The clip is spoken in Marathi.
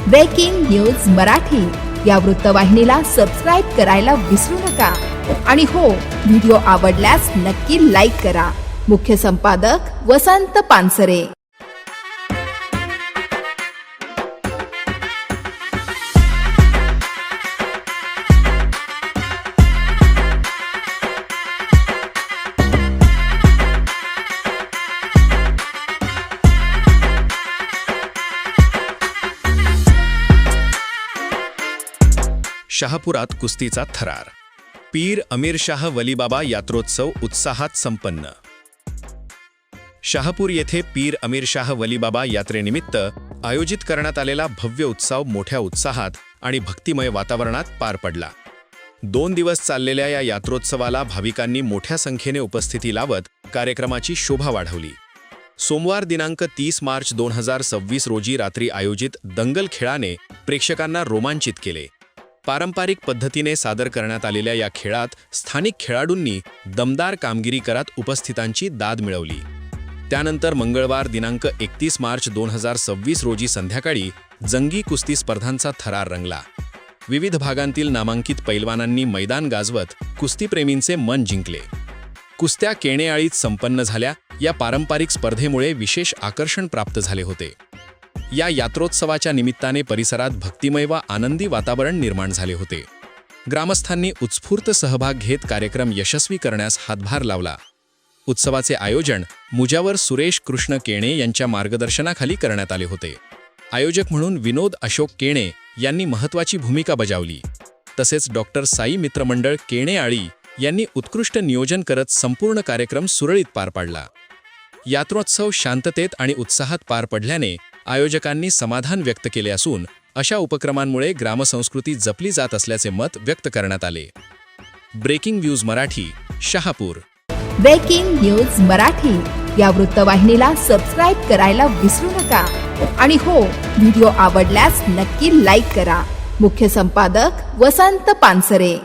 ब्रेकिंग न्यूज मराठी या वृत्तवाहिनीला सबस्क्राईब करायला विसरू नका आणि हो, व्हिडिओ आवडल्यास नक्की लाईक करा। मुख्य संपादक वसंत पानसरे। शहापुरात कुस्तीचा थरार। पीर अमीर शाह वलीबाबा यात्रोत्सव उत्साहात संपन्न। शहापूर येथे पीर अमीर शाह वलीबाबा यात्रेनिमित्त आयोजित करण्यात आलेला भव्य उत्सव मोठ्या उत्साहात आणि भक्तिमय वातावरणात पार पडला। 2 दिवस चाललेल्या या यात्रोत्सवाला भाविकांनी मोठ्या संख्येने उपस्थिती लावत कार्यक्रमाची शोभा वाढवली। सोमवार दिनांक 30 मार्च 2026 रोजी रात्री आयोजित दंगल खेळाने प्रेक्षकांना रोमांचित केले। पारंपरिक पद्धतीने सादर करण्यात आलेल्या या खेळात स्थानिक खेळाडूंनी दमदार कामगिरी करत उपस्थितांची दाद मिळवली। त्यानंतर मंगळवार दिनांक 31 मार्च 2026 रोजी संध्याकाळी जंगी कुस्ती स्पर्धांचा थरार रंगला। विविध भागांतील नामांकित पैलवानांनी मैदान गाजवत कुस्तीप्रेमींचे मन जिंकले। कुस्त्या केणेआळीत संपन्न झाल्या। या पारंपरिक स्पर्धेमुळे विशेष आकर्षण प्राप्त झाले होते। या यात्रोत्सवाच्या निमित्ताने परिसरात भक्तिमय व आनंदी वातावरण निर्माण झाले होते। ग्रामस्थांनी उत्स्फूर्त सहभाग घेत कार्यक्रम यशस्वी करण्यास हातभार लावला। उत्सवाचे आयोजन मुजावर सुरेश कृष्ण केणे यांच्या मार्गदर्शनाखाली करण्यात आले होते। आयोजक म्हणून विनोद अशोक केणे यांनी महत्त्वाची भूमिका बजावली। तसेच डॉक्टर साई मित्रमंडळ केणेआळी यांनी उत्कृष्ट नियोजन करत संपूर्ण कार्यक्रम सुरळीत पार पाडला। यात्रोत्सव शांततेत आणि उत्साहात पार पडल्याने आयोजकांनी समाधान व्यक्त केले असून अशा उपक्रमांमुळे ग्रामसंस्कृती जपली जात असल्याचे मत व्यक्त करण्यात आले। Breaking news Marathi, Shahapur. Breaking news Marathi या वृत्तवाहिनीला सबस्क्राईब करायला विसरू नका आणि हो, व्हिडिओ आवडल्यास नक्की लाईक करा। मुख्य संपादक वसंत पानसरे।